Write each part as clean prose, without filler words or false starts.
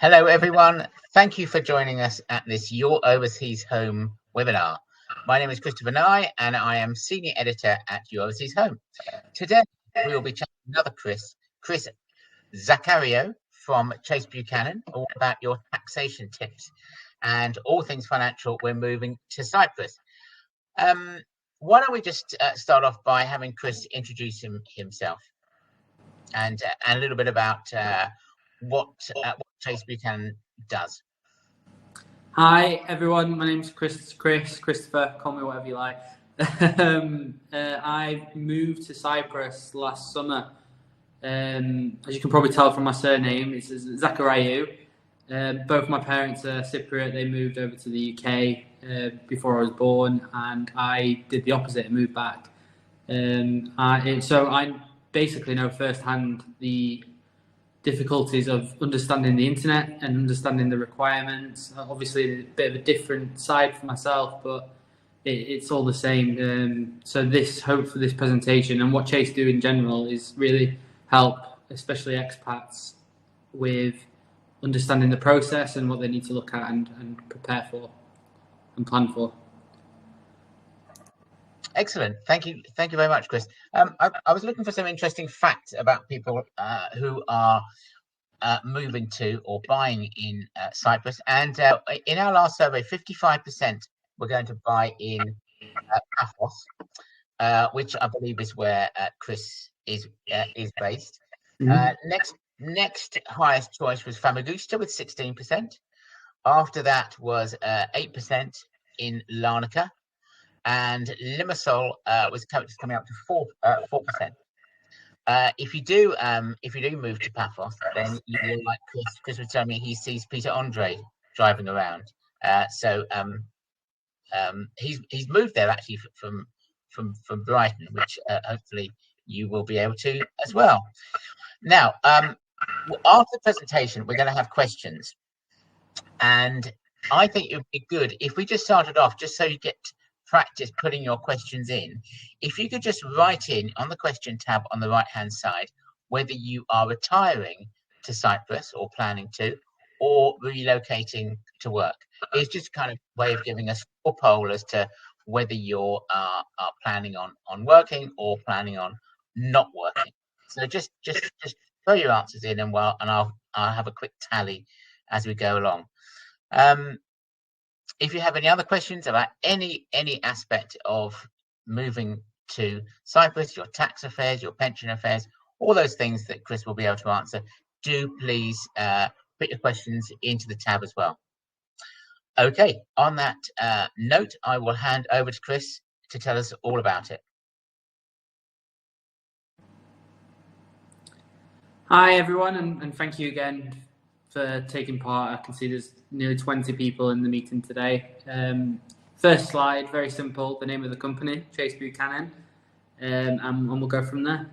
Hello, everyone. Thank you for joining us at this Your Overseas Home webinar. My name is Christopher Nye, and I am Senior Editor at Your Overseas Home. Today, we will be chatting with another Chris Zachariou from Chase Buchanan, all about your taxation tips and all things financial when moving to Cyprus. Why don't we just start off by having Chris introduce himself and a little bit about what Chase Buchanan does. Hi everyone, my name's Christopher, call me whatever you like. I moved to Cyprus last summer. As you can probably tell from my surname, it's Zachariou. Both my parents are Cypriot. They moved over to the UK before I was born, and I did the opposite and moved back. So I basically know firsthand the difficulties of understanding the internet and understanding the requirements. Obviously, a bit of a different side for myself, but it's all the same. So this hope for this presentation and what Chase do in general is really help, especially expats, with understanding the process and what they need to look at and prepare for and plan for. Excellent. Thank you very much, Chris. I was looking for some interesting facts about people who are moving to or buying in Cyprus, and in our last survey, 55% were going to buy in Paphos, which I believe is where Chris is based. Next highest choice was Famagusta with 16%. After that was 8% in Larnaca, and Limassol was coming up to 4%. If you do move to Paphos, then you will, like Chris was telling me, he sees Peter Andre driving around. So he's moved there actually from Brighton, which hopefully you will be able to as well. Now, after the presentation, we're going to have questions, and I think it would be good if we just started off, just so you get practice putting your questions in. If you could just write in on the question tab on the right hand side whether you are retiring to Cyprus or planning to, or relocating to work. It's just kind of way of giving us a poll as to whether you're are planning on working or planning on not working. So just throw your answers in, and I'll have a quick tally as we go along. If you have any other questions about any aspect of moving to Cyprus, your tax affairs, your pension affairs, all those things that Chris will be able to answer, do please put your questions into the tab as well. Okay, on that note, I will hand over to Chris to tell us all about it. Hi everyone, and thank you again for taking part. I can see there's nearly 20 people in the meeting today. First slide, very simple, the name of the company, Chase Buchanan, and we'll go from there.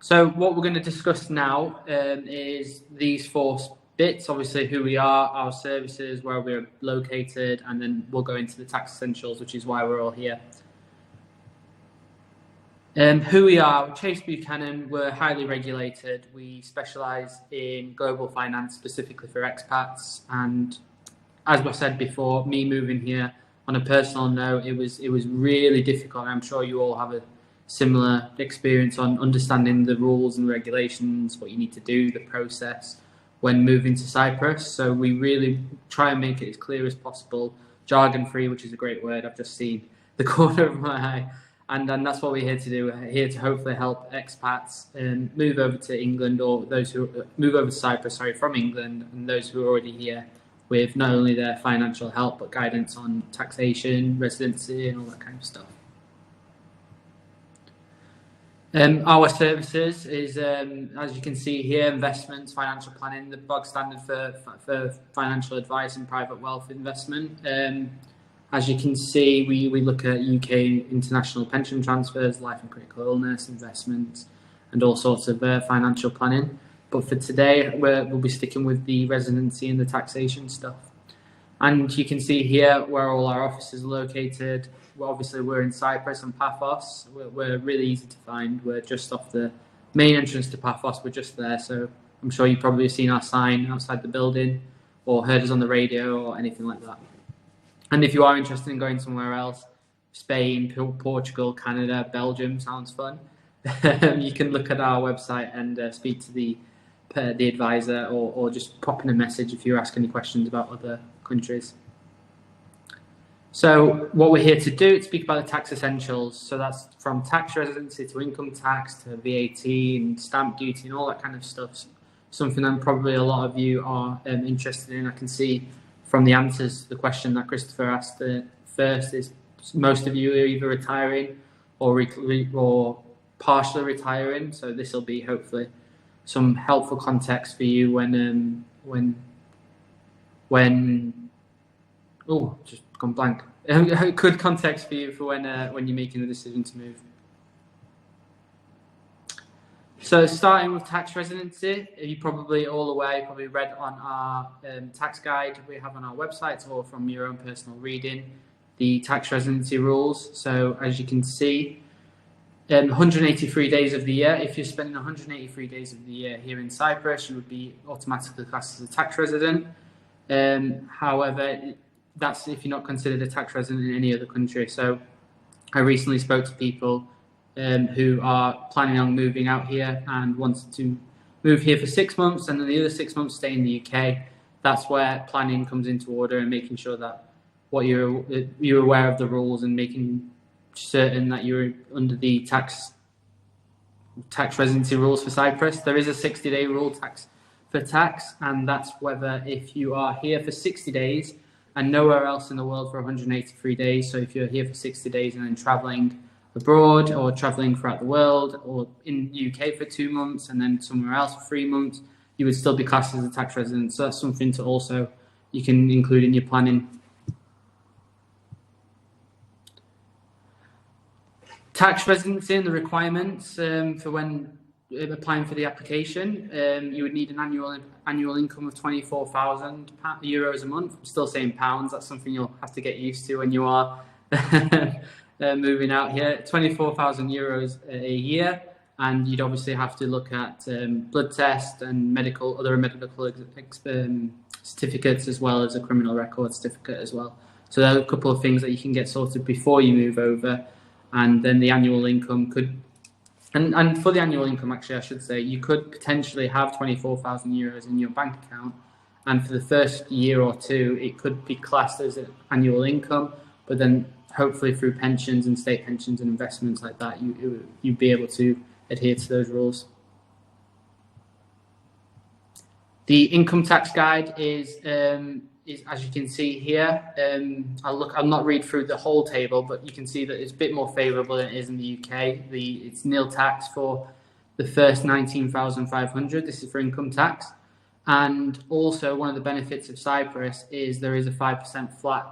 So what we're going to discuss now is these four bits, obviously who we are, our services, where we're located, and then we'll go into the tax essentials, which is why we're all here. Who we are, Chase Buchanan, we're highly regulated. We specialise in global finance, specifically for expats. And as I said before, me moving here, on a personal note, it was really difficult. I'm sure you all have a similar experience on understanding the rules and regulations, what you need to do, the process when moving to Cyprus. So we really try and make it as clear as possible, jargon-free, which is a great word. I've just seen the corner of my eye. And that's what we're here to do. We're here to hopefully help expats move over to England, or those who move over to Cyprus, from England, and those who are already here with not only their financial help, but guidance on taxation, residency, and all that kind of stuff. Our services is, as you can see here, investments, financial planning, the bog standard for financial advice and private wealth investment. As you can see, we look at UK international pension transfers, life and critical illness, investments, and all sorts of financial planning. But for today, we'll be sticking with the residency and the taxation stuff. And you can see here where all our offices are located. Well, obviously, we're in Cyprus and Paphos. We're really easy to find. We're just off the main entrance to Paphos. We're just there. So I'm sure you've probably seen our sign outside the building or heard us on the radio or anything like that. And if you are interested in going somewhere else, Spain, Portugal, Canada, Belgium sounds fun. You can look at our website and speak to the advisor, or just pop in a message if you ask any questions about other countries. So what we're here to do is speak about the tax essentials. So that's from tax residency to income tax to VAT and stamp duty and all that kind of stuff. Something that probably a lot of you are interested in. I can see from the answers to the question that Christopher asked first is most of you are either retiring or partially retiring. So this will be hopefully some helpful context for you when just gone blank. Good context for you for when you're making the decision to move. So starting with tax residency, you probably all aware, you probably read on our tax guide we have on our website or from your own personal reading, the tax residency rules. So as you can see, 183 days of the year, if you're spending 183 days of the year here in Cyprus, you would be automatically classed as a tax resident. However, that's if you're not considered a tax resident in any other country. So I recently spoke to people who are planning on moving out here and wanted to move here for 6 months and then the other 6 months stay in the UK. That's where planning comes into order and making sure that you're aware of the rules and making certain that you're under the tax residency rules for Cyprus. There is a 60-day rule for tax, and that's whether if you are here for 60 days and nowhere else in the world for 183 days. So if you're here for 60 days and then traveling abroad or traveling throughout the world or in the UK for 2 months and then somewhere else for 3 months, you would still be classed as a tax resident. So that's something to also you can include in your planning. Tax residency and the requirements for when applying for the application, you would need an annual income of 24,000 euros a month. I'm still saying pounds. That's something you'll have to get used to when you are moving out here. 24,000 euros a year, and you'd obviously have to look at blood test and other medical certificates, as well as a criminal record certificate as well. So there are a couple of things that you can get sorted before you move over, and then the annual income could. And for the annual income, actually, I should say, you could potentially have 24,000 euros in your bank account. And for the first year or two, it could be classed as an annual income. But then hopefully through pensions and state pensions and investments like that, you'd be able to adhere to those rules. The income tax guide is as you can see here, I'll not read through the whole table, but you can see that it's a bit more favourable than it is in the UK. It's nil tax for the first 19,500. This is for income tax. And also one of the benefits of Cyprus is there is a 5% flat.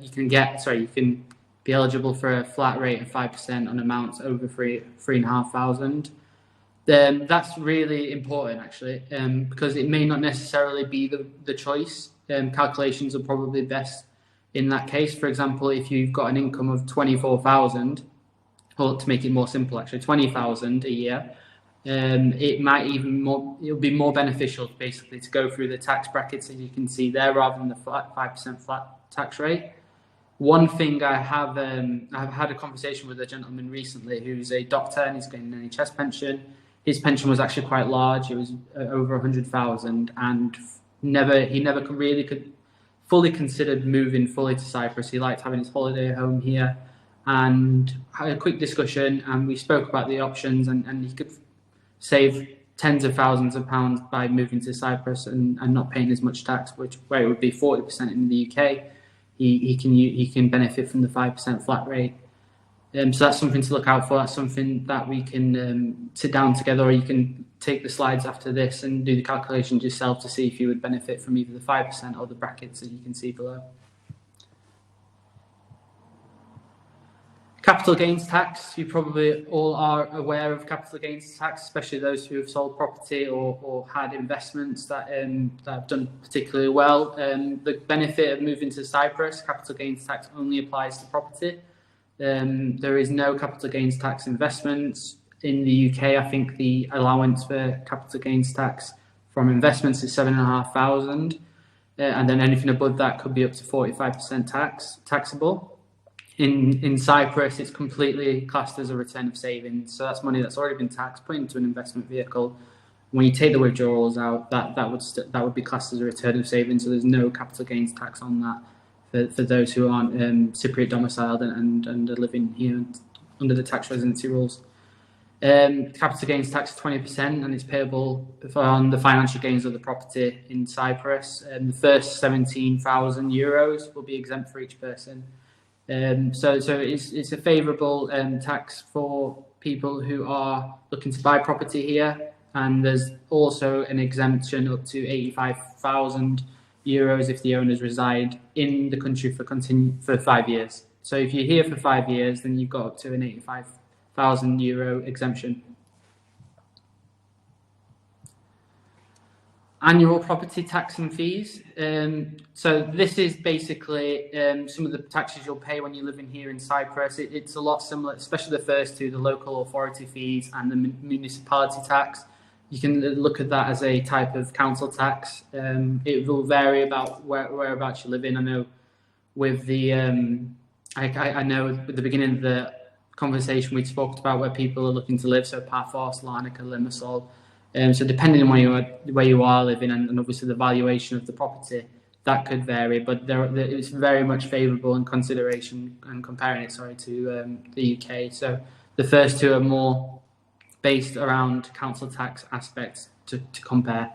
You can be eligible for a flat rate of 5% on amounts over 3,500. That's really important, actually, because it may not necessarily be the choice. Calculations are probably best in that case. For example, if you've got an income of 24,000, or to make it more simple, actually 20,000 a year, it'll be more beneficial basically to go through the tax brackets, as you can see there, rather than the 5% flat tax rate. One thing I've had a conversation with a gentleman recently who's a doctor and he's getting an NHS pension. His pension was actually quite large. It was over 100,000, and he never could fully considered moving fully to Cyprus. He liked having his holiday home here, and had a quick discussion, and we spoke about the options, and he could save tens of thousands of pounds by moving to Cyprus and not paying as much tax, where it would be 40% in the UK. He can benefit from the 5% flat rate. So that's something to look out for. That's something that we can sit down together, or you can take the slides after this and do the calculations yourself to see if you would benefit from either the 5% or the brackets that you can see below. Capital gains tax. You probably all are aware of capital gains tax, especially those who have sold property or had investments that have done particularly well. The benefit of moving to Cyprus, capital gains tax only applies to property. There is no capital gains tax investments. In the UK, I think the allowance for capital gains tax From investments is 7,500, and then anything above that could be up to 45% taxable. In Cyprus, it's completely classed as a return of savings, so that's money that's already been taxed, put into an investment vehicle. When you take the withdrawals out, that would be classed as a return of savings. So there's no capital gains tax on that for those who aren't Cypriot domiciled and are living here under the tax residency rules. Capital gains tax is 20%, and it's payable on the financial gains of the property in Cyprus. The first €17,000 will be exempt for each person. So it's a favourable tax for people who are looking to buy property here, and there's also an exemption up to €85,000 if the owners reside in the country for 5 years. So if you're here for 5 years, then you've got up to an €85,000 exemption. Annual property tax and fees. So this is basically some of the taxes you'll pay when you live in here in Cyprus. It's a lot similar, especially the first two, the local authority fees and the municipality tax. You can look at that as a type of council tax. It will vary about whereabouts you live in. I know with the I know at the beginning of the conversation we talked about where people are looking to live, so Paphos, Larnaca, Limassol. So depending on where you are living and obviously the valuation of the property, that could vary, but it's very much favourable in consideration and comparing it, to the UK. So the first two are more based around council tax aspects to compare.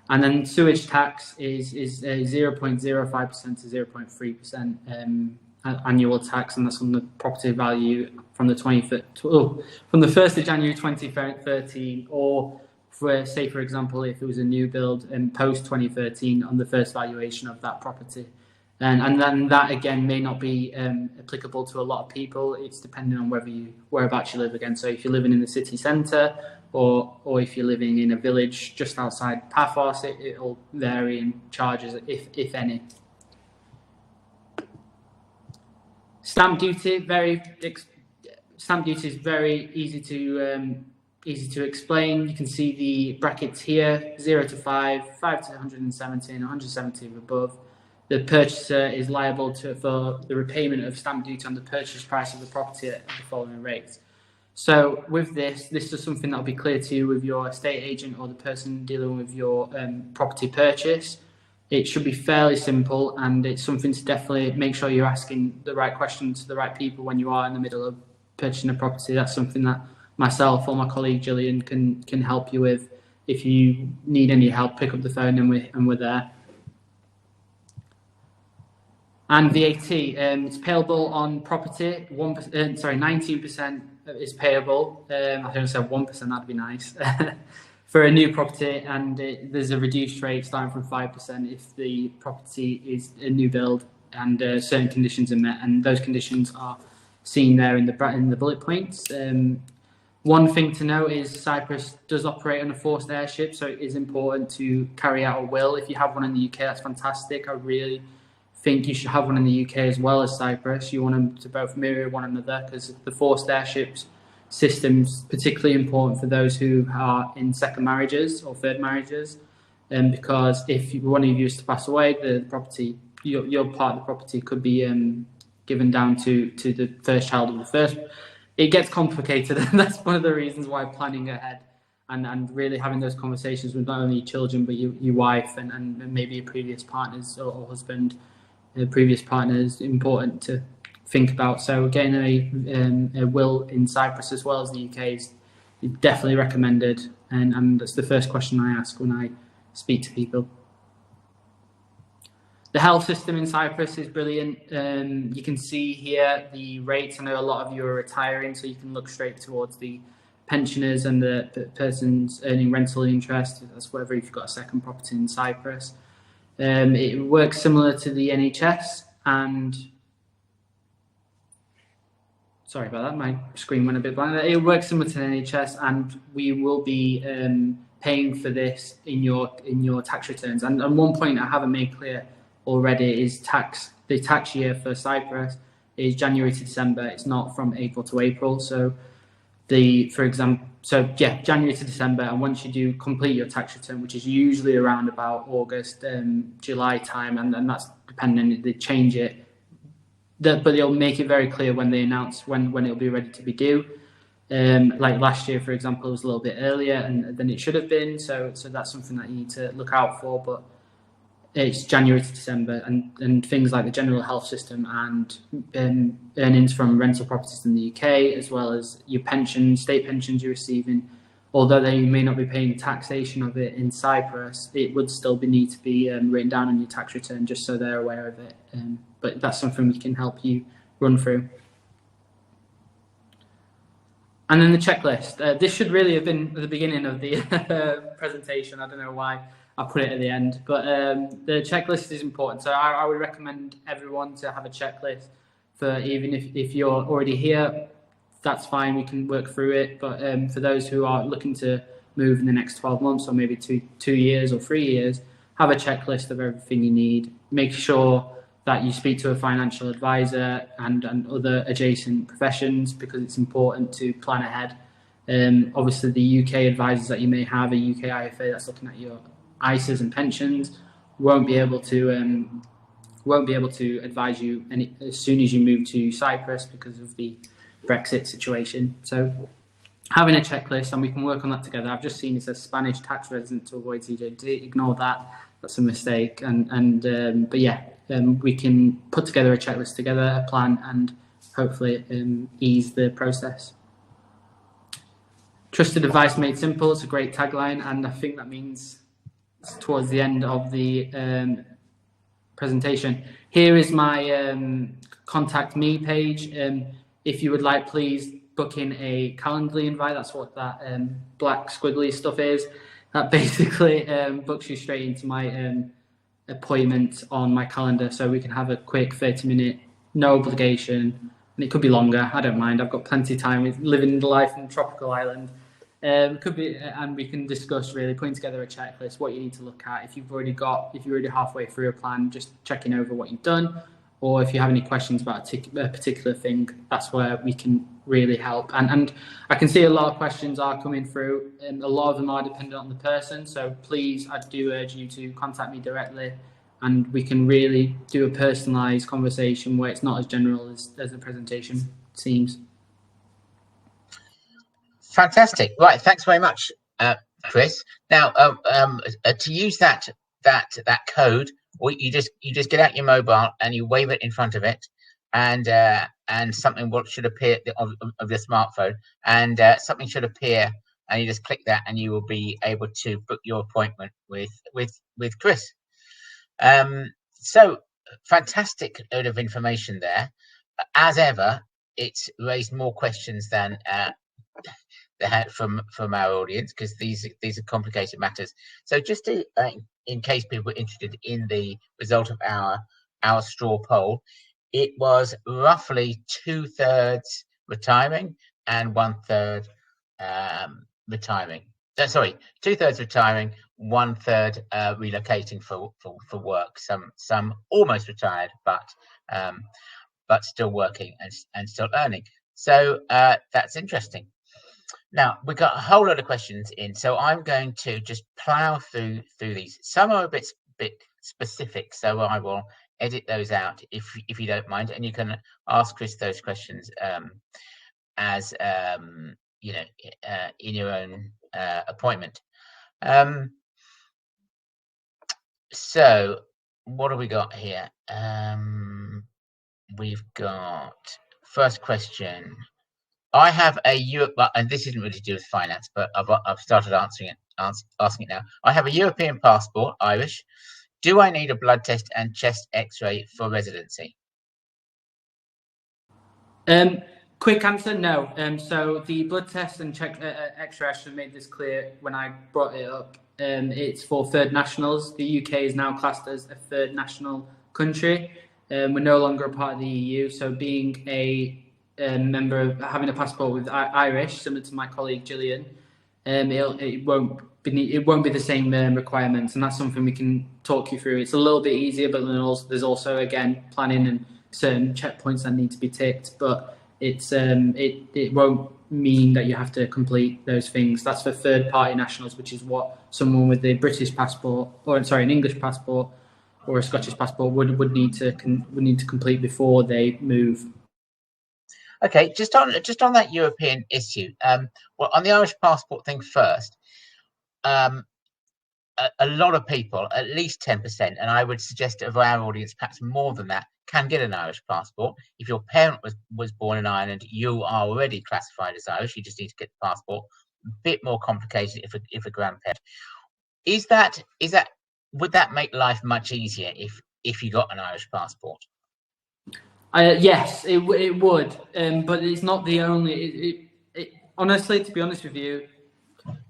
And then sewage tax is 0.05% to 0.3% annual tax, and that's on the property value from the 1st of January 2013, or for example, if it was a new build and post 2013 on the first valuation of that property. And then that again may not be applicable to a lot of people. It's depending on whereabouts you live again. So if you're living in the city centre or if you're living in a village just outside Paphos, it'll vary in charges, if any. Stamp duty is very easy to explain. You can see the brackets here: 0 to 5, 5 to 170, and 170 and above. The purchaser is liable for the repayment of stamp duty on the purchase price of the property at the following rates. So with this is something that will be clear to you with your estate agent or the person dealing with your property purchase. It should be fairly simple, and it's something to definitely make sure you're asking the right questions to the right people when you are in the middle of purchasing a property. That's something that myself or my colleague Gillian can help you with. If you need any help, pick up the phone and we're there. And VAT, it's payable on property. 19% is payable. I think I said 1%. That'd be nice. For a new property, and there's a reduced rate starting from 5% if the property is a new build and certain conditions are met, and those conditions are seen there in the bullet points. One thing to note is Cyprus does operate on a forced heirship, so it is important to carry out a will. If you have one in the UK, that's fantastic. I really think you should have one in the UK as well as Cyprus. You want them to both mirror one another, because the forced heirships system's particularly important for those who are in second marriages or third marriages, because if one of you is to pass away, the property, your part of the property could be given down to the first child of the first. It gets complicated, and that's one of the reasons why planning ahead and really having those conversations with not only your children but your wife and maybe your previous partners or husband, previous partners, is important to think about. So getting a will in Cyprus as well as the UK is definitely recommended, and that's the first question I ask when I speak to people. The health system in Cyprus is brilliant. You can see here the rates. I know a lot of you are retiring, so you can look straight towards the pensioners and the persons earning rental interest. That's whether you've got a second property in Cyprus. It works similar to the NHS, and sorry about that, my screen went a bit blank. It works similar to the NHS, and we will be paying for this in your tax returns. And one point I haven't made clear already is the tax year for Cyprus is January to December. It's not from April to April. So for example, so yeah, January to December, and once you do complete your tax return, which is usually around about August, July time, and that's depending, they change it, but they'll make it very clear when they announce when it'll be ready to be due. Like last year, for example, it was a little bit earlier than it should have been, so that's something that you need to look out for. But it's January to December, and things like the general health system and earnings from rental properties in the UK, as well as your pensions, state pensions you're receiving, although they may not be paying taxation of it in Cyprus, it would still need to be written down on your tax return, just so they're aware of it. But that's something we can help you run through. And then the checklist. This should really have been at the beginning of the presentation. I don't know why I put it at the end, but the checklist is important. So I would recommend everyone to have a checklist for, even if you're already here, that's fine, we can work through it. But for those who are looking to move in the next 12 months or maybe two years or 3 years, have a checklist of everything you need. Make sure that you speak to a financial advisor and other adjacent professions, because it's important to plan ahead. Obviously, the UK advisors that you may have, a UK IFA that's looking at your ISAs and pensions, won't be able to advise you as soon as you move to Cyprus because of the Brexit situation. So having a checklist, and we can work on that together. I've just seen it says Spanish tax resident to avoid CJD. Ignore that. That's a mistake. But yeah, we can put together a checklist together, a plan, and hopefully ease the process. Trusted advice made simple. It's a great tagline, and I think that means it's towards the end of the presentation. Here is my contact me page. If you would like, please book in a Calendly invite. That's what that black squiggly stuff is. That basically books you straight into my appointment on my calendar, so we can have a quick 30-minute, no obligation, and it could be longer. I don't mind. I've got plenty of time. Living the life in a tropical island. Could be, and we can discuss really putting together a checklist, what you need to look at. If you're already halfway through a plan, just checking over what you've done, or if you have any questions about a particular thing, that's where we can really help. And I can see a lot of questions are coming through, and a lot of them are dependent on the person. So please, I do urge you to contact me directly, and we can really do a personalised conversation where it's not as general as the presentation seems. Fantastic. Right. Thanks very much, Chris. Now, to use that code, you just get out your mobile and you wave it in front of it, and something should appear of the smartphone, and something should appear, and you just click that, and you will be able to book your appointment with Chris. So fantastic load of information there. As ever, it's raised more questions than from our audience, because these are complicated matters. So just to, in case people are interested in the result of our straw poll, it was roughly 2/3 retiring and 1/3 retiring. Sorry, 2/3 retiring, 1/3 relocating for work. Some almost retired, but still working and still earning. So that's interesting. Now, we've got a whole lot of questions in, so I'm going to just plow through these. Some are a bit specific, so I will edit those out if you don't mind, and you can ask Chris those questions as you know, in your own appointment. So what have we got here? We've got first question. I have a Europe, and this isn't really to do with finance, but I've started asking it now. I have a European passport, Irish. Do I need a blood test and chest X-ray for residency? Quick answer, no. So the blood test and X-ray, I should have made this clear when I brought it up. It's for third nationals. The UK is now classed as a third national country. We're no longer a part of the EU, so being a member of having a passport with Irish, similar to my colleague Gillian, it won't be the same requirements, and that's something we can talk you through. It's a little bit easier, but then there's also again planning and certain checkpoints that need to be ticked. But it won't mean that you have to complete those things. That's for third-party nationals, which is what someone with a British passport, or sorry, an English passport or a Scottish passport would need to complete before they move. Okay, just on that European issue. Well, on the Irish passport thing first. A lot of people, at least 10%, and I would suggest of our audience, perhaps more than that, can get an Irish passport. If your parent was born in Ireland, you are already classified as Irish. You just need to get the passport. A bit more complicated if a grandparent. Would that make life much easier if you got an Irish passport? Yes, it would, but it's not the only. Honestly, to be honest with you,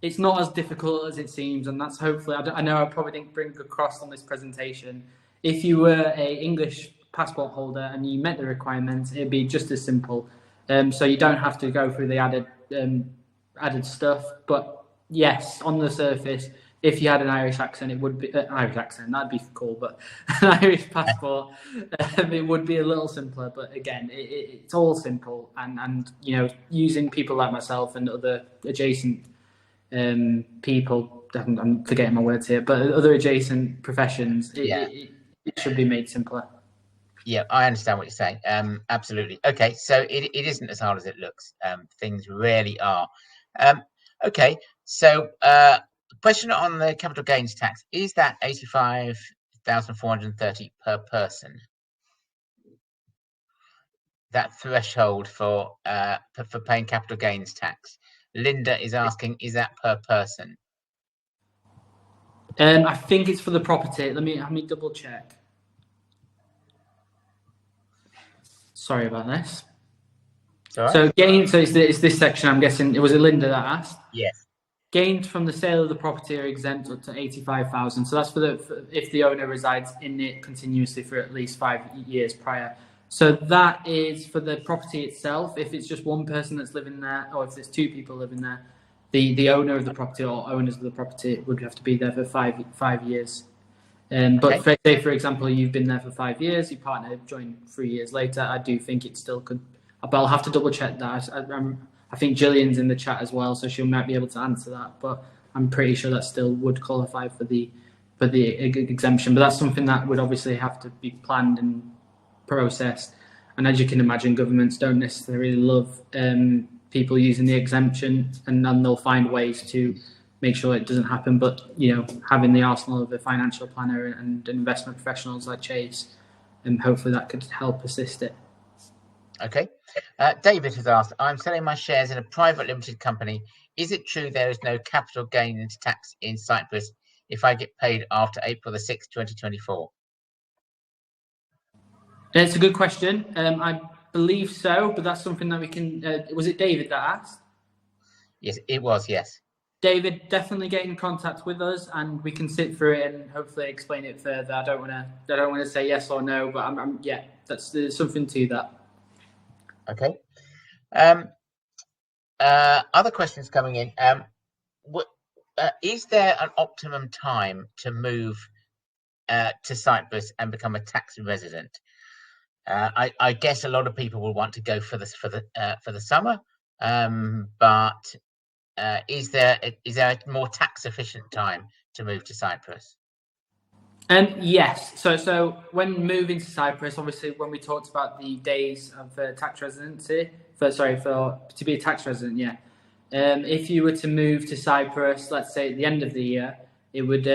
it's not as difficult as it seems, and that's hopefully. I know I probably didn't bring across on this presentation. If you were a English passport holder and you met the requirements, it'd be just as simple. So you don't have to go through the added stuff. But yes, on the surface, if you had an Irish accent, it would be Irish accent. That'd be cool, but an Irish passport, it would be a little simpler. But again, it's all simple, and you know, using people like myself and other adjacent people, I'm forgetting my words here, but other adjacent professions, it should be made simpler. Yeah, I understand what you're saying. Absolutely. Okay, so it isn't as hard as it looks. Things really are. Okay, so question on the capital gains tax, is that 85,430 per person? That threshold for paying capital gains tax. Linda is asking, is that per person? I think it's for the property. Let me double check. Sorry about this. Right. So gains, so it's this section. I'm guessing it was Linda that asked. Yes. Gains from the sale of the property are exempt up to 85,000. So that's for if the owner resides in it continuously for at least 5 years prior. So that is for the property itself. If it's just one person that's living there, or if there's two people living there, the owner of the property or owners of the property would have to be there for 5 years. But say, for example, you've been there for 5 years, your partner joined 3 years later, I do think it still could. But I'll have to double check that. I think Gillian's in the chat as well, so she might be able to answer that. But I'm pretty sure that still would qualify for the exemption. But that's something that would obviously have to be planned and processed. And as you can imagine, governments don't necessarily love people using the exemption, and then they'll find ways to make sure it doesn't happen. But you know, having the arsenal of a financial planner and investment professionals like Chase, and hopefully that could help assist it. Okay. David has asked, I'm selling my shares in a private limited company. Is it true there is no capital gains tax in Cyprus if I get paid after April the 6th, 2024? It's a good question. I believe so, but that's something that we can. Was it David that asked? Yes, it was. Yes. David, definitely get in contact with us, and we can sit through it and hopefully explain it further. I don't want to say yes or no, but there's something to that. Okay. Other questions coming in. Is there an optimum time to move to Cyprus and become a tax resident? I guess a lot of people will want to go for the summer, but is there a more tax efficient time to move to Cyprus? Yes. So when moving to Cyprus, obviously, when we talked about the days of tax residency, to be a tax resident, if you were to move to Cyprus, let's say at the end of the year, it would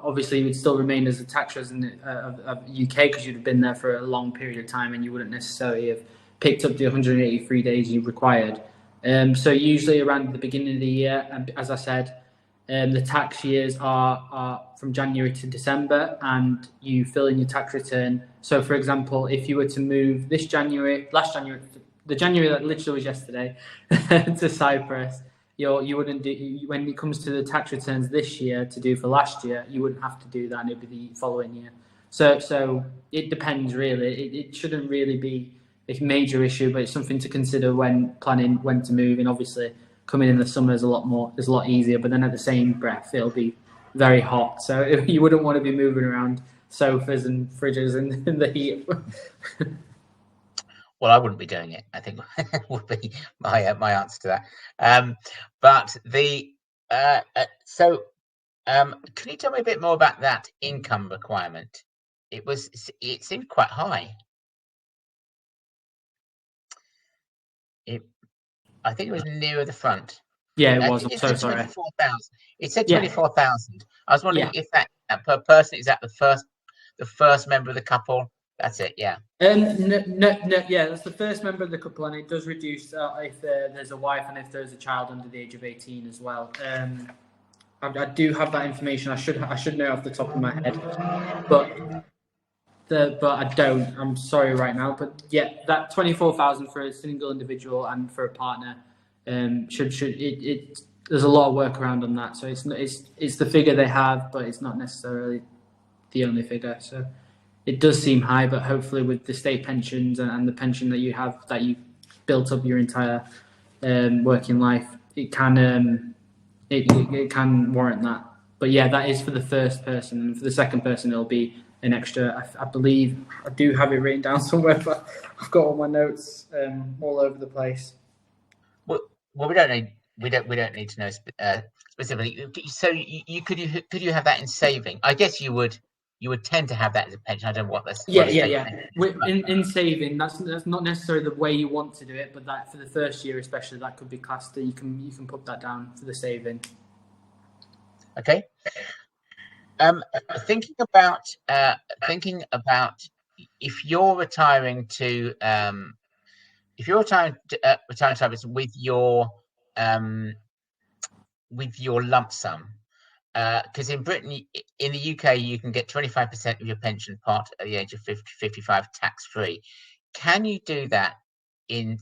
obviously you would still remain as a tax resident of UK because you'd have been there for a long period of time, and you wouldn't necessarily have picked up the 183 days you required. So usually around the beginning of the year, and as I said, the tax years are from January to December, and you fill in your tax return. So, for example, if you were to move last January, the January that literally was yesterday, to Cyprus, you wouldn't do, when it comes to the tax returns this year to do for last year, you wouldn't have to do that, and it'd be the following year. So it depends really. It shouldn't really be a major issue, but it's something to consider when planning when to move. And obviously, coming in the summer is a lot easier, but then at the same breath, it'll be very hot. So you wouldn't want to be moving around sofas and fridges in the heat. Well, I wouldn't be doing it, I think would be my answer to that. But the can you tell me a bit more about that income requirement? It seemed quite high. I think it was nearer the front. Yeah, it was. I'm It so said sorry. 24,000. It said Yeah. 24,000. I was wondering if that per person is that the first member of the couple. That's it. Yeah. No, yeah, that's the first member of the couple, and it does reduce if there's a wife and if there's a child under the age of 18 as well. I do have that information. I should know off the top of my head, but I don't. I'm sorry right now, but yeah, that 24,000 for a single individual and for a partner there's a lot of work around on that. So it's the figure they have, but it's not necessarily the only figure. So it does seem high, but hopefully with the state pensions and the pension that you have that you built up your entire working life, it can warrant that. But yeah, that is for the first person, and for the second person it'll be an extra. I believe I do have it written down somewhere, but I've got all my notes all over the place. Well, we don't need to know specifically. So could you have that in saving? I guess you would tend to have that as a pension. I don't know what this. Yeah. In saving, that's not necessarily the way you want to do it, but that for the first year especially, that could be classed. That you can put that down for the saving. Okay. Thinking about if you're retiring to retiring service with your lump sum, because in Britain, in the UK, you can get 25% of your pension pot at the age of 55 tax free. Can you do that in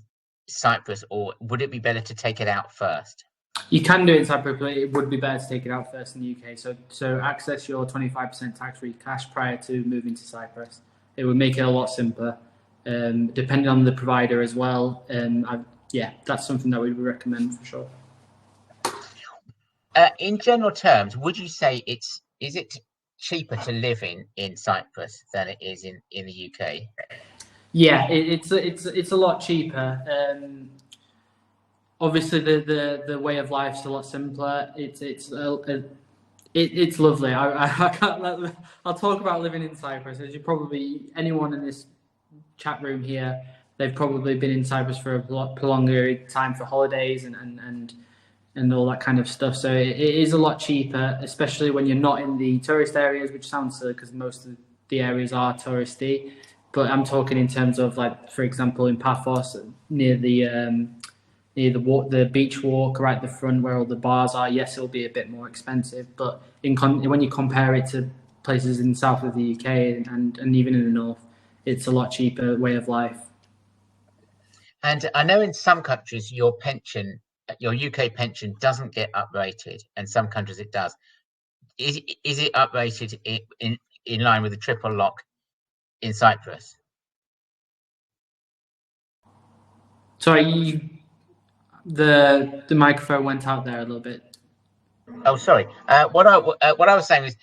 Cyprus, or would it be better to take it out first? You can do it in Cyprus, but it would be better to take it out first in the UK. So access your 25% tax-free cash prior to moving to Cyprus. It would make it a lot simpler, depending on the provider as well. That's something that we would recommend for sure. In general terms, would you say is it cheaper to live in Cyprus than it is in the UK? Yeah, it's a lot cheaper. Obviously, the way of life's a lot simpler. It's lovely. I'll talk about living in Cyprus. As you probably, anyone in this chat room here, they've probably been in Cyprus for a lot longer time for holidays and all that kind of stuff. So it is a lot cheaper, especially when you're not in the tourist areas, which sounds silly because most of the areas are touristy. But I'm talking in terms of, like, for example, in Paphos, near the beach walk right at the front where all the bars are. Yes, it'll be a bit more expensive, but when you compare it to places in the south of the UK and even in the north, it's a lot cheaper way of life. And I know in some countries your UK pension doesn't get uprated, and some countries it does. Is it uprated in line with the triple lock in Cyprus? Sorry, the microphone went out there a little bit. Oh, sorry. What I was saying is,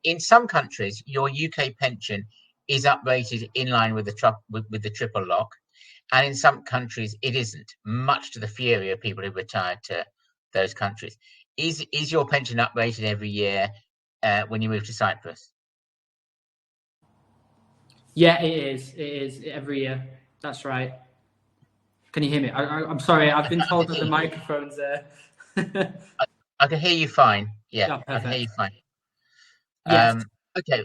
in some countries, your UK pension is uprated in line with the triple lock, and in some countries it isn't. Much to the fury of people who retired to those countries. Is your pension uprated every year when you move to Cyprus? Yeah, it is. It is every year. That's right. Can you hear me? I'm sorry. I've been told that the microphone's there. I can hear you fine. Yeah, oh, I can hear you fine. Yes. Okay.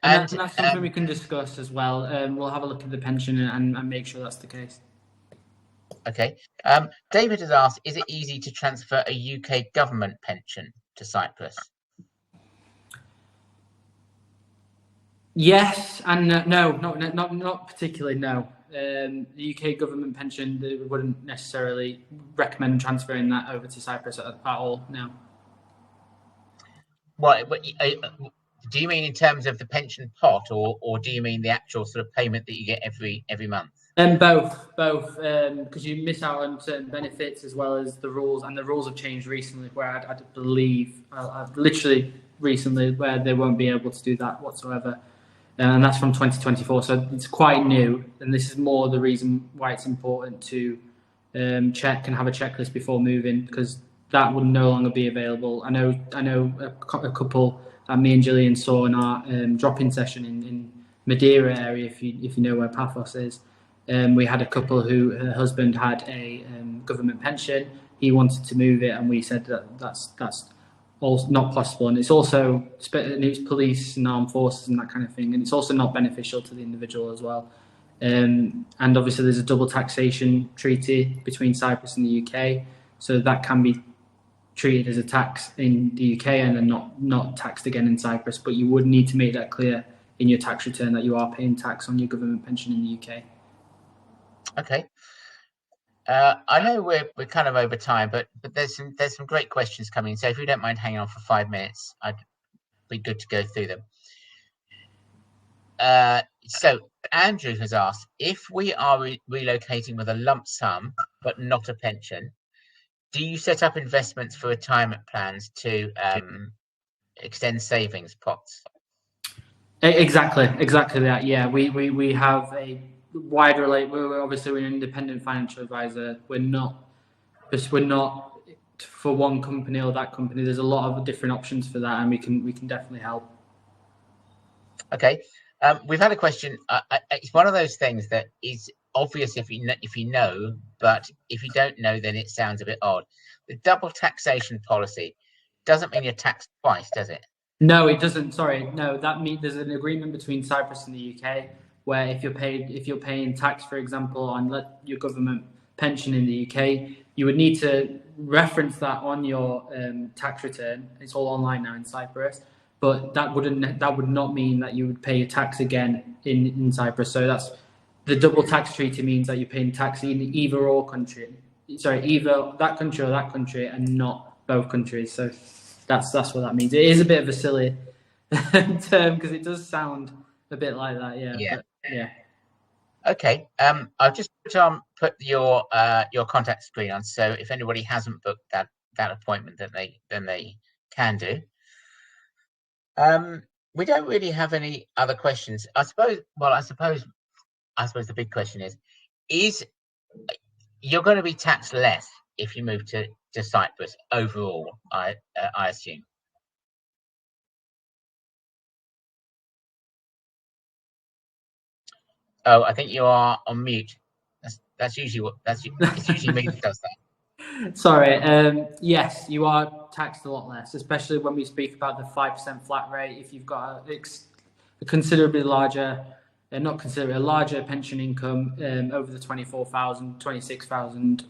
And that's something we can discuss as well. We'll have a look at the pension and make sure that's the case. Okay. David has asked, is it easy to transfer a UK government pension to Cyprus? Yes and no, not particularly. No, the UK government pension, they wouldn't necessarily recommend transferring that over to Cyprus at all. No. What do you mean in terms of the pension pot, or do you mean the actual sort of payment that you get every month? Both, because you miss out on certain benefits as well as the rules, and the rules have changed recently. Where I believe, I've literally recently, where they won't be able to do that whatsoever. and that's from 2024. So it's quite new, and this is more the reason why it's important to check and have a checklist before moving, because that would no longer be available. I know a couple that me and Gillian saw in our drop-in session in Madeira area, if you know where Paphos is. We had a couple who her husband had a government pension. He wanted to move it, and we said that's also not possible, and it's also it's police and armed forces and that kind of thing, and it's also not beneficial to the individual as well. And obviously there's a double taxation treaty between Cyprus and the UK, so that can be treated as a tax in the UK and then not taxed again in Cyprus, but you would need to make that clear in your tax return that you are paying tax on your government pension in the UK. Okay. I know we're kind of over time, but there's some great questions coming. So if you don't mind hanging on for 5 minutes, I'd be good to go through them. So Andrew has asked, if we are relocating with a lump sum but not a pension, do you set up investments for retirement plans to extend savings pots? Exactly that. Yeah, we have a wide relate. We're obviously an independent financial advisor. We're not for one company or that company. There's a lot of different options for that, and we can definitely help. Okay, we've had a question. It's one of those things that is obvious if you know, but if you don't know, then it sounds a bit odd. The double taxation policy doesn't mean you're taxed twice, does it? No, it doesn't. Sorry, no. That means there's an agreement between Cyprus and the UK where if you're paying tax, for example, on your government pension in the UK, you would need to reference that on your tax return. It's all online now in Cyprus, but that would not mean that you would pay a tax again in Cyprus. So that's the double tax treaty means that you're paying tax in either or country. Sorry, either that country or that country, and not both countries. So that's what that means. It is a bit of a silly term because it does sound a bit like that. Yeah. But, yeah. Okay. I've just put your contact screen on, so if anybody hasn't booked that appointment, then they can do. We don't really have any other questions. I suppose the big question is you're going to be taxed less if you move to Cyprus overall, I assume. Oh, I think you are on mute. It's usually me that does that. Sorry. Yes, you are taxed a lot less, especially when we speak about the 5% flat rate. If you've got a considerably larger, a larger pension income over the 24,000, 26,000,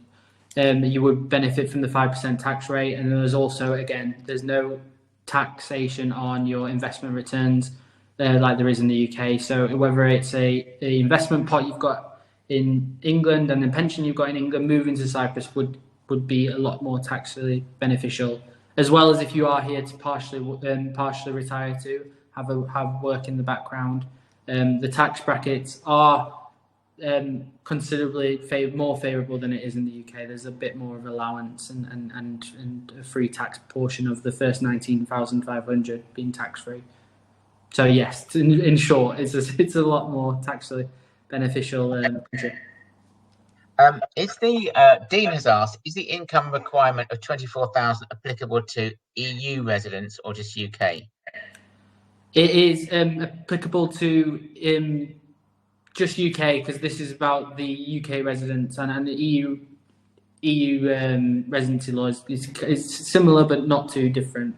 you would benefit from the 5% tax rate. And there's also, again, there's no taxation on your investment returns like there is in the UK. So whether it's a investment pot you've got in England and the pension you've got in England, moving to Cyprus would be a lot more taxally beneficial, as well as if you are here to partially retire to have work in the background. The tax brackets are considerably more favourable than it is in the UK. There's a bit more of allowance and a free tax portion of the first 19,500 being tax free. So yes, in short, it's a lot more taxally beneficial country. Is the Dean has asked, is the income requirement of 24,000 applicable to EU residents or just UK? It is applicable to just UK, because this is about the UK residents, and the EU residency laws is similar but not too different.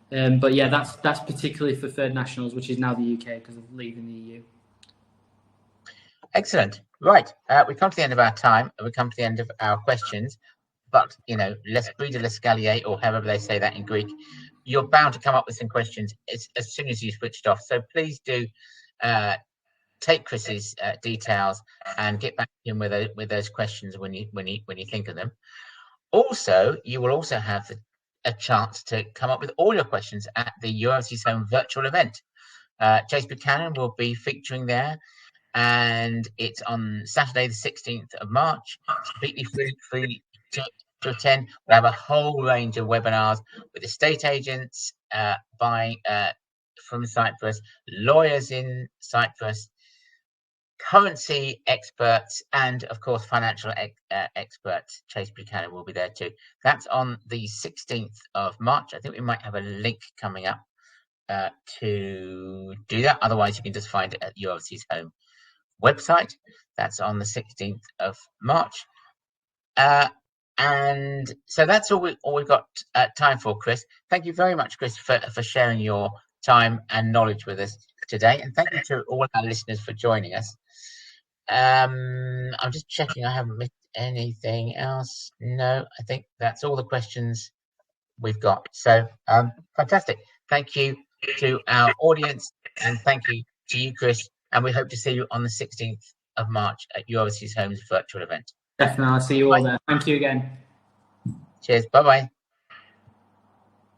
But yeah, that's particularly for third nationals, which is now the UK because of leaving the EU. Excellent. Right, we come to the end of our time, and we come to the end of our questions. But let's brida l'escalier, or however they say that in Greek. You're bound to come up with some questions as soon as you switched off. So please do take Chris's details and get back to him with those questions when you think of them. Also, you will also have a chance to come up with all your questions at the University's Home virtual event. Chase Buchanan will be featuring there, and it's on Saturday the 16th of March. It's completely free to attend. We have a whole range of webinars with estate agents, buying from Cyprus, lawyers in Cyprus, currency experts, and of course financial experts. Chase Buchanan will be there too. That's on the 16th of March. I think we might have a link coming up to do that. Otherwise, you can just find it at UOC's home website. That's on the 16th of March. And so that's all we've got time for, Chris. Thank you very much, Chris, for sharing your time and knowledge with us today. And thank you to all our listeners for joining us. I'm just checking I haven't missed anything else. No, I think that's all the questions we've got. So fantastic. Thank you to our audience, and thank you to you, Chris. And we hope to see you on the 16th of March at UOC's Homes virtual event. Definitely. I'll see you all there. Thank you again. Cheers. Bye-bye.